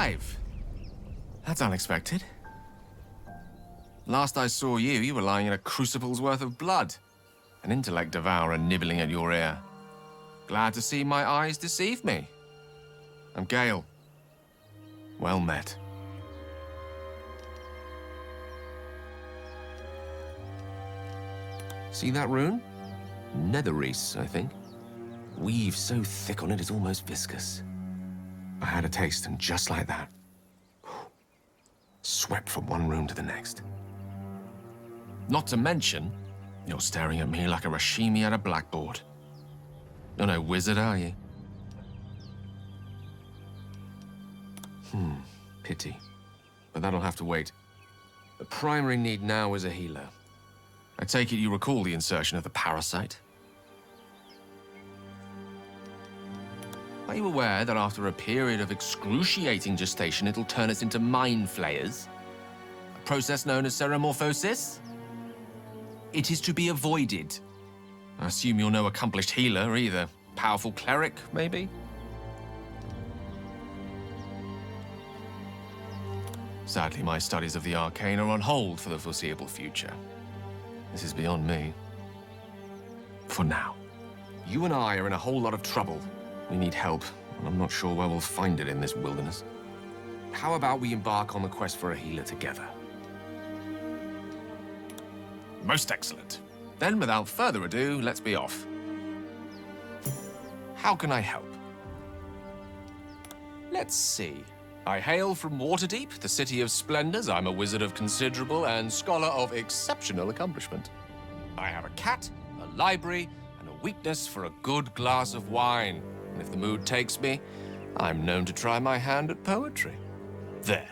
alive! That's unexpected. Last I saw you, you were lying in a crucible's worth of blood. An intellect devourer nibbling at your ear. Glad to see my eyes deceive me. I'm Gale. Well met. See that rune? Netherreese, I think. Weave so thick on it it's almost viscous. I had a taste, and just like that, swept from one room to the next. Not to mention, you're staring at me like a Rashimi at a blackboard. You're no wizard, are you? Pity. But that'll have to wait. The primary need now is a healer. I take it you recall the insertion of the parasite? Are you aware that after a period of excruciating gestation, it'll turn us into mind flayers? A process known as seromorphosis? It is to be avoided. I assume you're no accomplished healer either. Powerful cleric, maybe? Sadly, my studies of the arcane are on hold for the foreseeable future. This is beyond me. For now. You and I are in a whole lot of trouble. We need help, and I'm not sure where we'll find it in this wilderness. How about we embark on the quest for a healer together? Most excellent. Then, without further ado, let's be off. How can I help? Let's see. I hail from Waterdeep, the city of splendors. I'm a wizard of considerable and scholar of exceptional accomplishment. I have a cat, a library, and a weakness for a good glass of wine. And if the mood takes me, I'm known to try my hand at poetry. There.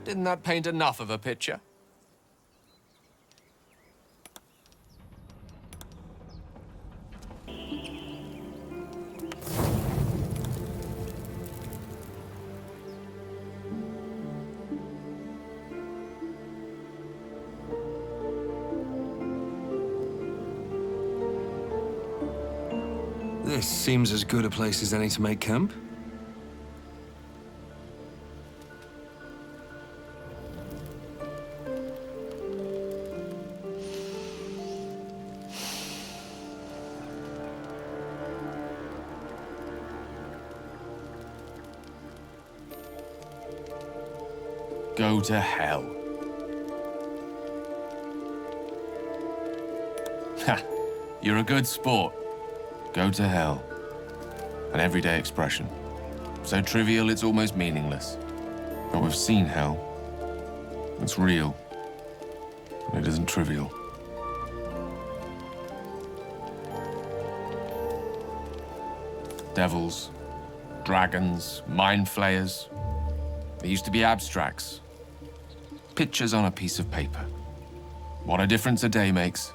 Didn't that paint enough of a picture? This seems as good a place as any to make camp. Go to hell. Ha! You're a good sport. Go to hell. An everyday expression. So trivial it's almost meaningless. But we've seen hell. It's real. And it isn't trivial. Devils, dragons, mind flayers. They used to be abstracts. Pictures on a piece of paper. What a difference a day makes.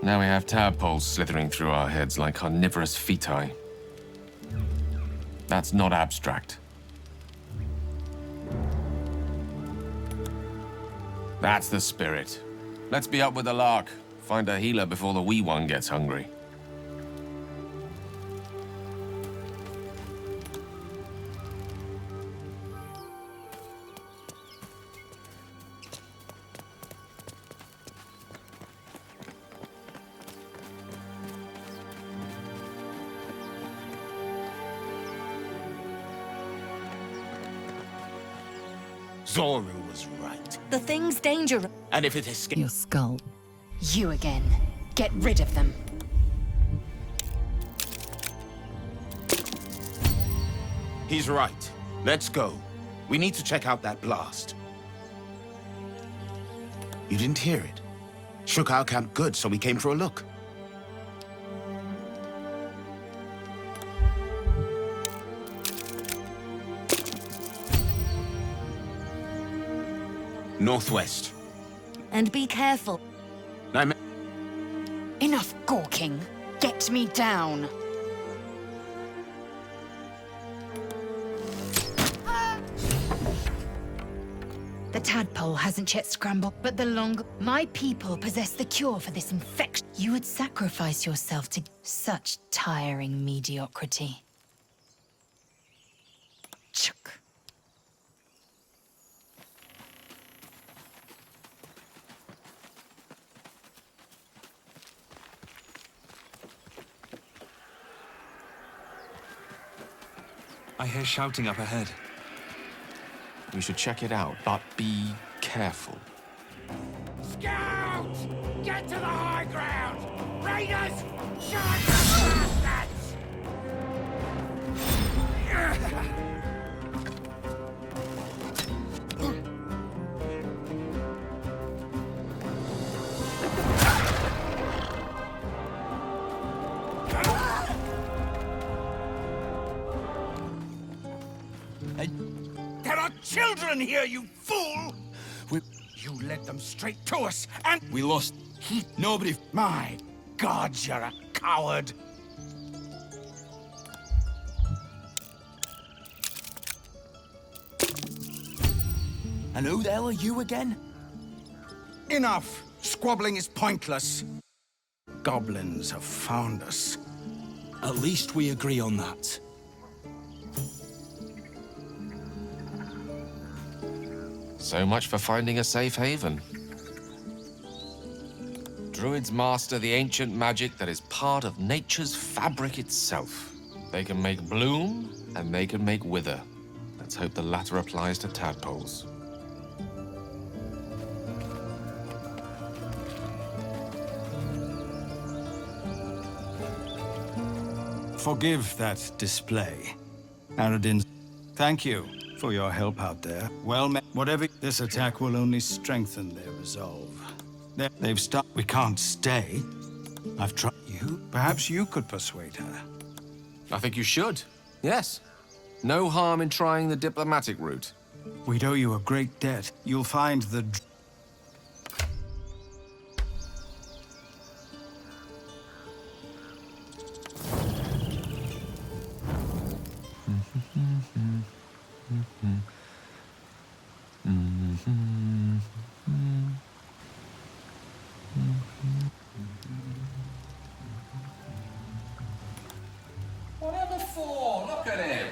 Now we have tadpoles slithering through our heads like carnivorous feti. That's not abstract. That's the spirit. Let's be up with the lark. Find a healer before the wee one gets hungry. Zoru was right. The thing's dangerous. And if it escapes... Your skull. You again. Get rid of them. He's right. Let's go. We need to check out that blast. You didn't hear it? Shook our camp good, so we came for a look. Northwest. And be careful. Enough gawking. Get me down. The tadpole hasn't yet scrambled, but the longer my people possess the cure for this infection, you would sacrifice yourself to such tiring mediocrity. Chuck. I hear shouting up ahead. We should check it out, but be careful. Scouts! Get to the high ground! Raiders! Shut the bastards! There are children here, you fool! You led them straight to us, and We lost. Nobody. My God, you're a coward! And who the hell are you again? Enough! Squabbling is pointless. Goblins have found us. At least we agree on that. So much for finding a safe haven. Druids master the ancient magic that is part of nature's fabric itself. They can make bloom, and they can make wither. Let's hope the latter applies to tadpoles. Forgive that display. Aradin, thank you for your help out there. Well met. Whatever, this attack will only strengthen their resolve. They've stopped. We can't stay. I've tried. You? Perhaps you could persuade her. I think you should. Yes. No harm in trying the diplomatic route. We'd owe you a great debt. You'll find the... Whatever for? Look at him.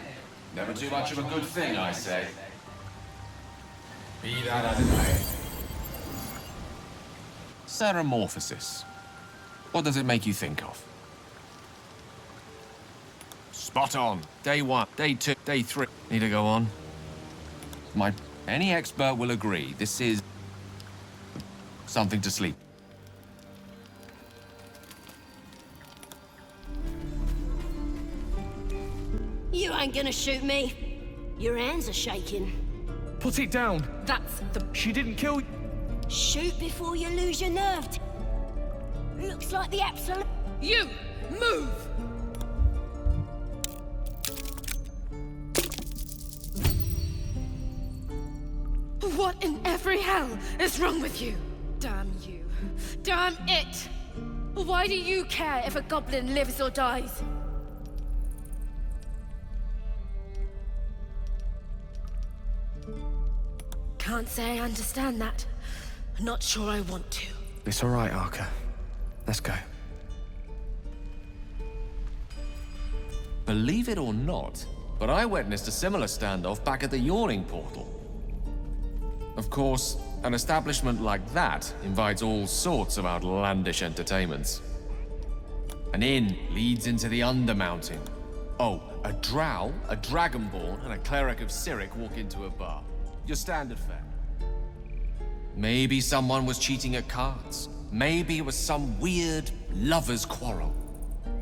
Never too much of a good thing, I say. Be that as it may. Seromorphosis. What does it make you think of? Spot on. Day 1, day 2, day 3. Need to go on? Any expert will agree, this is something to sleep. You ain't gonna shoot me. Your hands are shaking. Put it down. That's the... She didn't kill you. Shoot before you lose your nerve. Looks like the absolute... You! Move! What in every hell is wrong with you? Damn you. Damn it! Why do you care if a goblin lives or dies? Can't say I understand that. Not sure I want to. It's all right, Arca. Let's go. Believe it or not, but I witnessed a similar standoff back at the Yawning Portal. Of course, an establishment like that invites all sorts of outlandish entertainments. An inn leads into the Undermountain. Oh, a drow, a dragonborn, and a cleric of Cyric walk into a bar. Your standard fare. Maybe someone was cheating at cards. Maybe it was some weird lover's quarrel.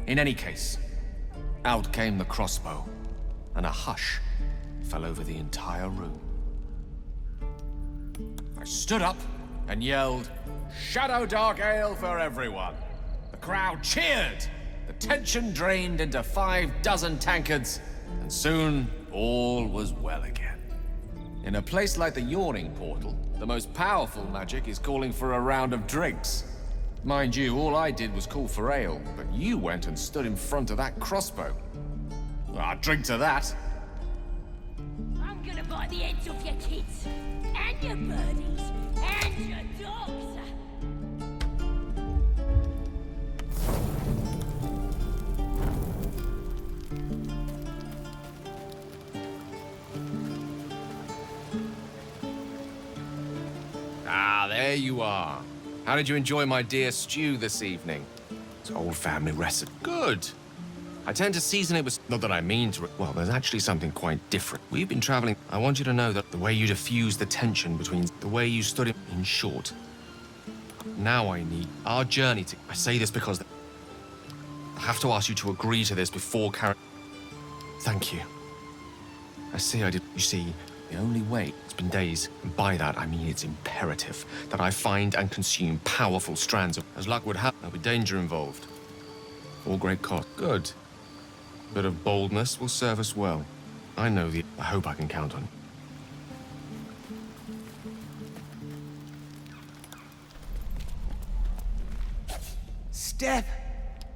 In any case, out came the crossbow, and a hush fell over the entire room. I stood up and yelled, "Shadow Dark Ale for everyone!" The crowd cheered. The tension drained into 6 tankards, and soon all was well again. In a place like the Yawning Portal, the most powerful magic is calling for a round of drinks. Mind you, all I did was call for ale, but you went and stood in front of that crossbow. Well, I'd drink to that. I'm gonna bite the heads off your kids. And your birdies. And your dogs. Ah, there you are. How did you enjoy my dear stew this evening? It's old family recipe. Good. I tend to season it with... Not that I mean to... Well, there's actually something quite different. We've been traveling... I want you to know that the way you diffuse the tension between... The way you stood it... In short. Now I need... Our journey to... I say this because... I have to ask you to agree to this before carrying... Thank you. I see I did... You see, the only way... It's been days, and by that I mean it's imperative that I find and consume powerful strands of... As luck would have, there'll be danger involved. All great cost. Good. A bit of boldness will serve us well. I know the... I hope I can count on you. Step,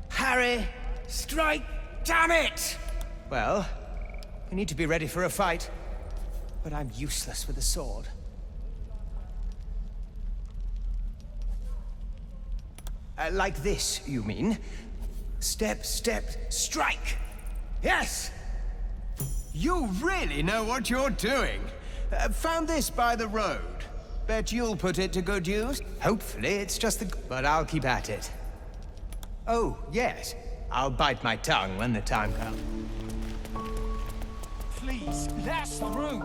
Harry, strike, damn it! Well, I need to be ready for a fight, but I'm useless with a sword. Like this, you mean? Step, step, strike! Yes! You really know what you're doing. Found this by the road. Bet you'll put it to good use. Hopefully it's just the... But I'll keep at it. Oh, yes. I'll bite my tongue when the time comes. Please, lash through!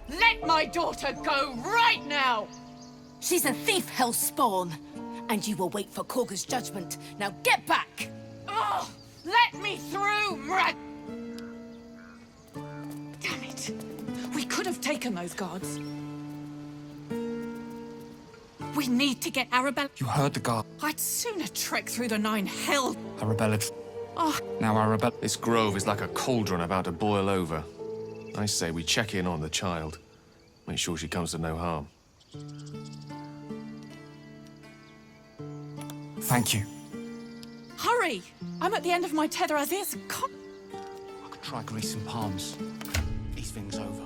Let my daughter go right now! She's a thief, hellspawn. And you will wait for Korga's judgment. Now get back! Oh, let me through, Mrad! Damn it. We could have taken those guards. We need to get Arabella. You heard the guard. I'd sooner trek through the 9 hell. Arabella. Oh, Now Arabella. This grove is like a cauldron about to boil over. I say we check in on the child. Make sure she comes to no harm. Thank you. hurry! I'm at the end of my tether as is. I could try greasing palms. These things over.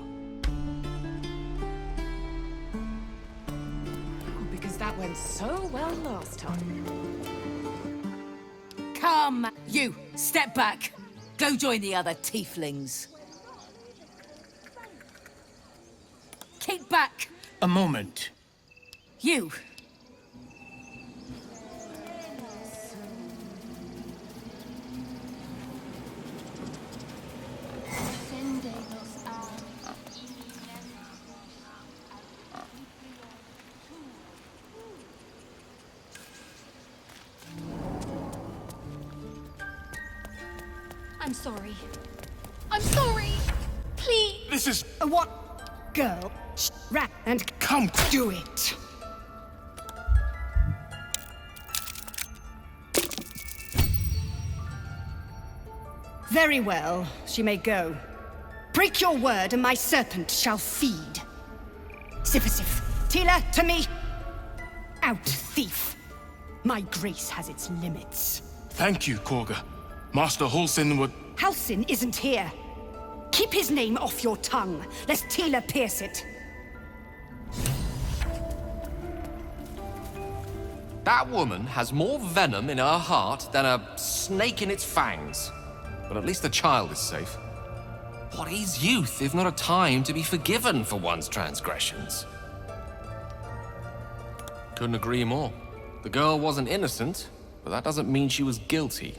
Because that went so well last time. Come, you, step back. Go join the other tieflings. Keep back. A moment. You. I'm sorry. I'm sorry! Please! This is... What? Girl, rat, and come do it! Very well, she may go. Break your word and my serpent shall feed. Sifisif, Tila, to me! Out, thief! My grace has its limits. Thank you, Korga. Master Halsin would... Halsin isn't here. Keep his name off your tongue, lest Tila pierce it. That woman has more venom in her heart than a snake in its fangs. But at least the child is safe. What is youth if not a time to be forgiven for one's transgressions? Couldn't agree more. The girl wasn't innocent, but that doesn't mean she was guilty.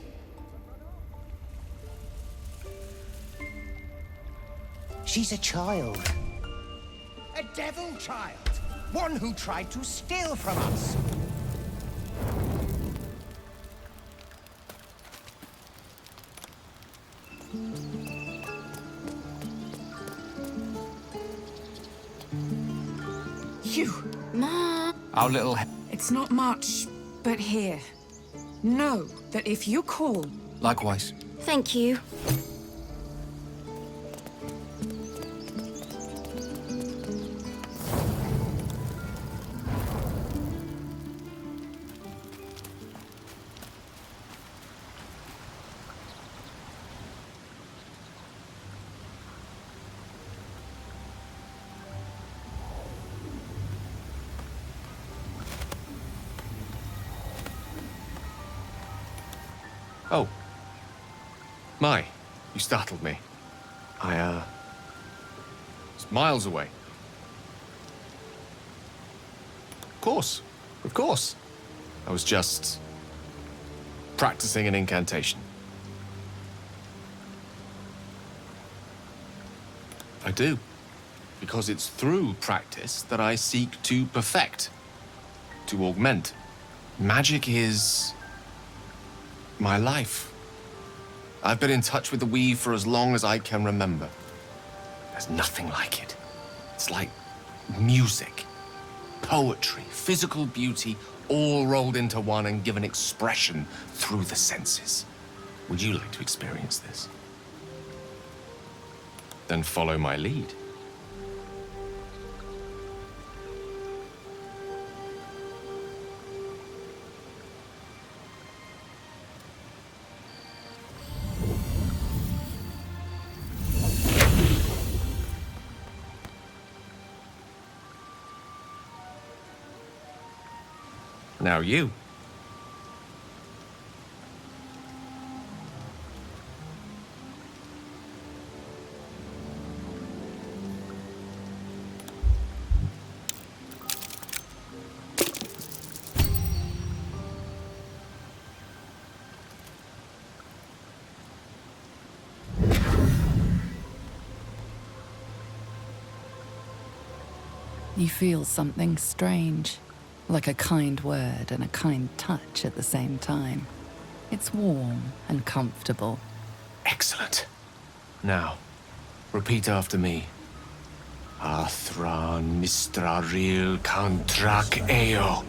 She's a child. A devil child. One who tried to steal from us. You! Ma! Our little... It's not much, but here. Know that if you call... Likewise. Thank you. Oh. My, you startled me. I, was miles away. Of course. I was just practicing an incantation. I do. Because it's through practice that I seek to perfect, to augment. Magic is my life. I've been in touch with the weave for as long as I can remember. There's nothing like it. It's like music, poetry, physical beauty, all rolled into one and given expression through the senses. Would you like to experience this? Then follow my lead. Now you. You feel something strange. Like a kind word and a kind touch at the same time. It's warm and comfortable. Excellent. Now, repeat after me. Athran Mistraril Kantrak Eo.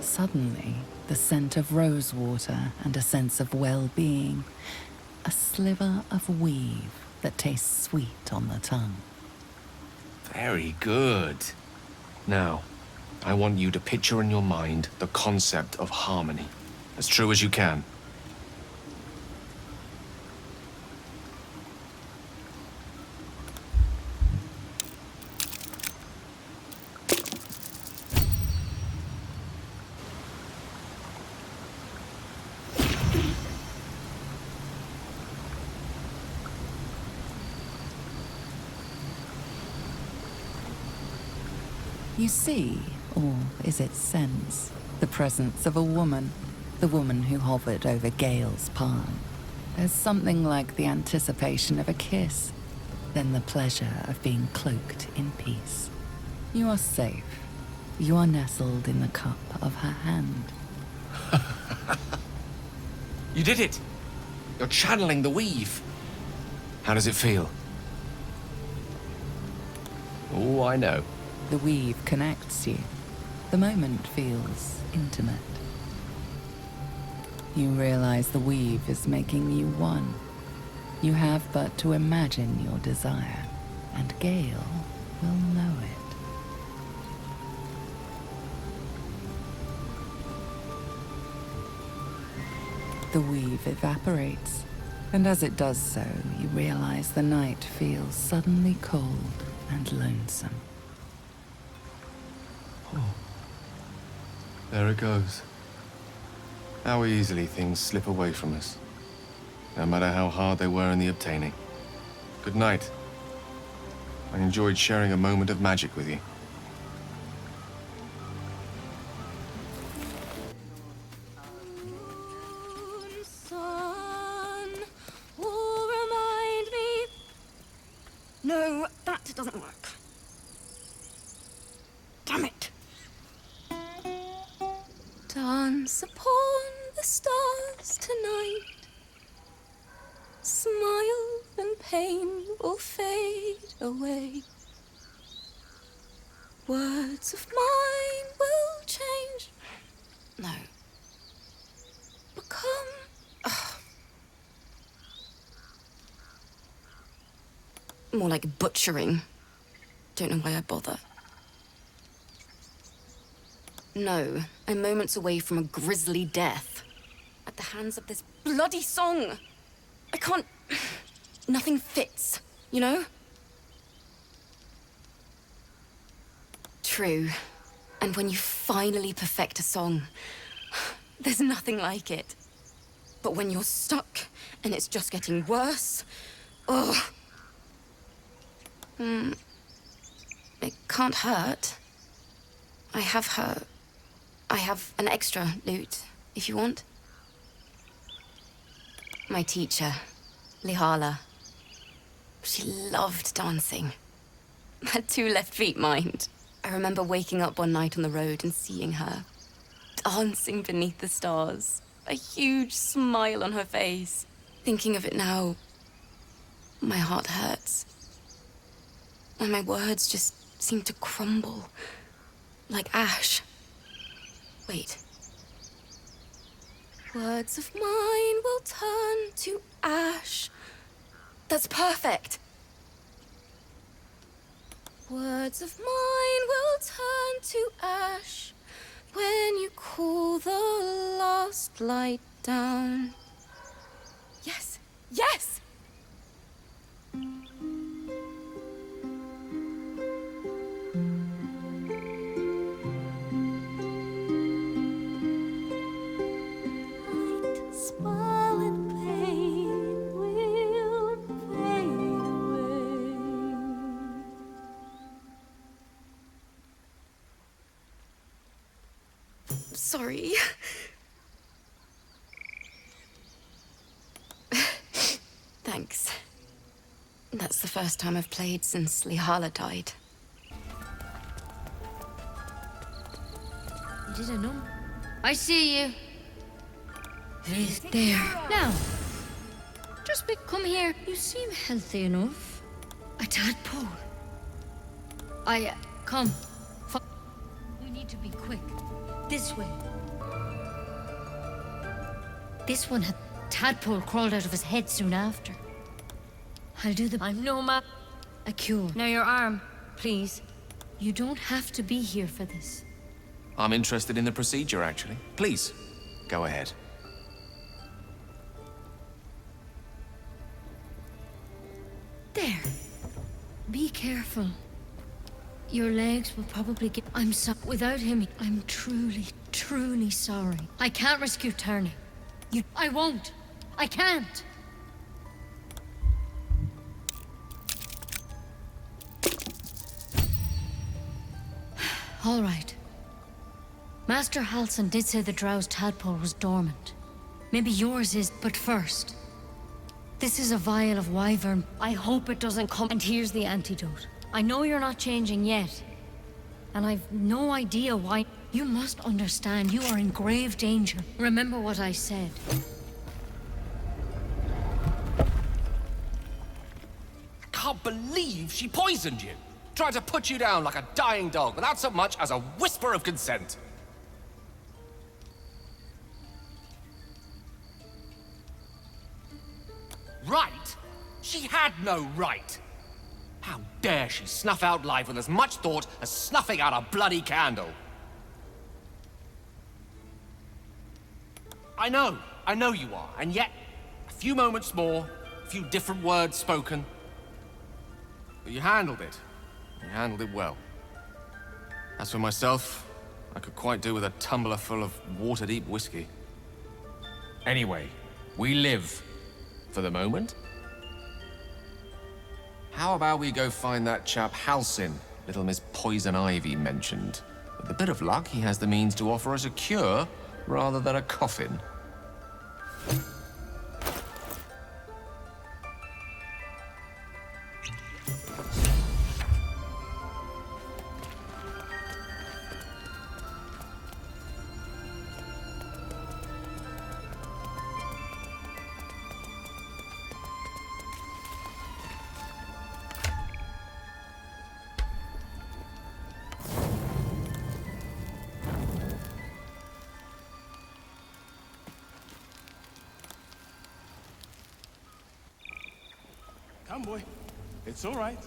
Suddenly, the scent of rosewater and a sense of well-being. A sliver of weave that tastes sweet on the tongue. Very good. Now, I want you to picture in your mind the concept of harmony, as true as you can. You see, or is it sense, the presence of a woman, the woman who hovered over Gale's palm. There's something like the anticipation of a kiss, then the pleasure of being cloaked in peace. You are safe. You are nestled in the cup of her hand. You did it! You're channeling the weave. How does it feel? Oh, I know. The weave connects you. The moment feels intimate. You realize the weave is making you one. You have but to imagine your desire, and Gale will know it. The weave evaporates, and as it does so, you realize the night feels suddenly cold and lonesome. Oh. There it goes. How easily things slip away from us, no matter how hard they were in the obtaining. Good night. I enjoyed sharing a moment of magic with you. Sun, will remind me. No, that doesn't work. Damn it. Dance upon the stars tonight. Smile and pain will fade away. Words of mine will change. No. Become. More like butchering. Don't know why I bother. No, I'm moments away from a grisly death. At the hands of this bloody song. I can't... Nothing fits, you know? True. And when you finally perfect a song, there's nothing like it. But when you're stuck, and it's just getting worse, oh... It can't hurt. I have an extra lute, if you want. My teacher, Lihala. She loved dancing. Had 2 left feet, mind. I remember waking up one night on the road and seeing her, dancing beneath the stars, a huge smile on her face. Thinking of it now, my heart hurts. And my words just seem to crumble, like ash. Wait. Words of mine will turn to ash. That's perfect. Words of mine will turn to ash when you cool the last light down. Yes, yes! Sorry. Thanks. That's the first time I've played since Lihala died. You didn't know? I see you. There. Now, come here. You seem healthy enough. A tadpole. Come. We need to be quick. This way. This one had tadpole crawled out of his head soon after. I'll do the... I'm no ma... A cure. Now your arm, please. You don't have to be here for this. I'm interested in the procedure, actually. Please, go ahead. There. Be careful. Your legs will probably get... I'm sorry. Without him, I'm truly, truly sorry. I can't risk you turning. I won't. I can't. All right. Master Halson did say the drow's tadpole was dormant. Maybe yours is, but first. This is a vial of wyvern. I hope it doesn't come. And here's the antidote. I know you're not changing yet. And I've no idea why. You must understand you are in grave danger. Remember what I said. I can't believe she poisoned you. Tried to put you down like a dying dog without so much as a whisper of consent. Right? She had no right. How dare she snuff out life with as much thought as snuffing out a bloody candle? I know you are, and yet, a few moments more, a few different words spoken. But you handled it. You handled it well. As for myself, I could quite do with a tumbler full of water-deep whiskey. Anyway, we live. For the moment. How about we go find that chap Halsin, little Miss Poison Ivy mentioned. With a bit of luck, he has the means to offer us a cure rather than a coffin. Come, boy. It's all right.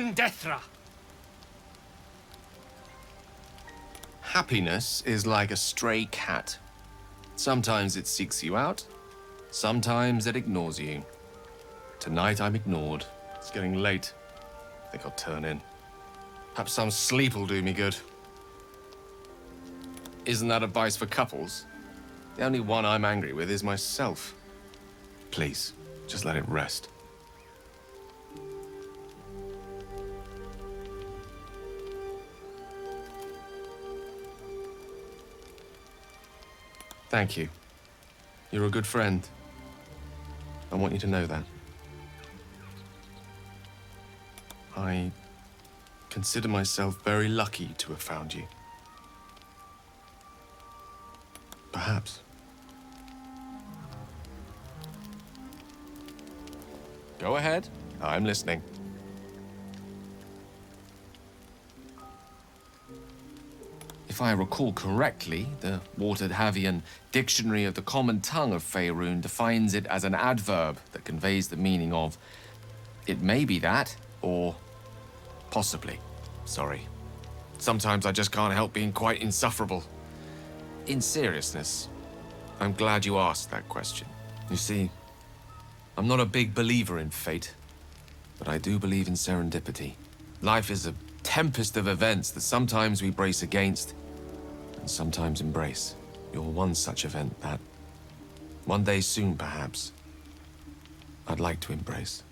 Dethra! Happiness is like a stray cat. Sometimes it seeks you out, sometimes it ignores you. Tonight I'm ignored. It's getting late. I think I'll turn in. Perhaps some sleep will do me good. Isn't that advice for couples? The only one I'm angry with is myself. Please, just let it rest. Thank you. You're a good friend. I want you to know that. I consider myself very lucky to have found you. Perhaps. Go ahead. I'm listening. If I recall correctly, the Waterhavian Dictionary of the Common Tongue of Faerun defines it as an adverb that conveys the meaning of it may be that, or possibly. Sorry. Sometimes I just can't help being quite insufferable. In seriousness, I'm glad you asked that question. You see, I'm not a big believer in fate, but I do believe in serendipity. Life is a tempest of events that sometimes we brace against and sometimes embrace. You're one such event that, one day soon perhaps, I'd like to embrace.